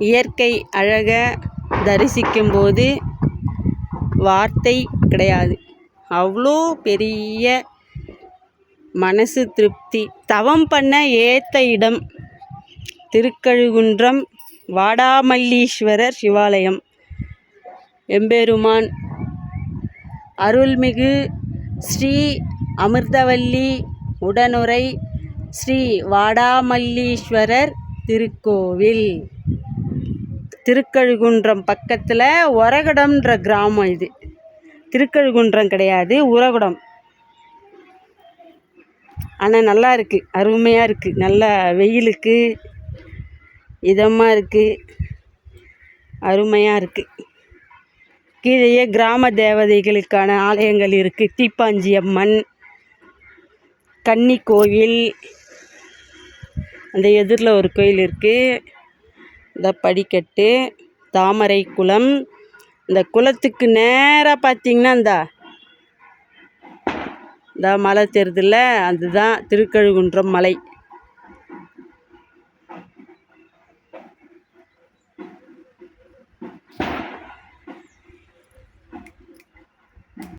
இயற்கை அழகை தரிசிக்கும்போது வார்த்தை கிடையாது. அவ்வளோ பெரிய மனசு திருப்தி. தவம் பண்ண ஏற்ற இடம் திருக்கழுகுன்றம் வாடாமல்லீஸ்வரர் சிவாலயம். எம்பெருமான் அருள்மிகு ஸ்ரீ அமிர்தவல்லி உடனுறை ஸ்ரீ வாடாமல்லீஸ்வரர் திருக்கோவில். திருக்கழுகுன்றம் பக்கத்தில் ஒரகுடம்ன்ற கிராமம். இது திருக்கழுகுன்றம் கிடையாது, உரகுடம். ஆனால் நல்லா இருக்குது, அருமையாக இருக்குது. நல்லா வெயிலுக்கு இதமாக இருக்குது, அருமையாக இருக்குது. கீழேயே கிராம தேவதைகளுக்கான ஆலயங்கள் இருக்குது. தீப்பாஞ்சி அம்மன், கன்னி கோவில், அந்த எதிரில் ஒரு கோயில் இருக்குது. இந்த படிக்கட்டு, தாமரை குளம். இந்த குளத்துக்கு நேராக பார்த்திங்கன்னா இந்த மலை தெரியுதுல்ல, அதுதான் திருக்கழுகுன்றம் மலை.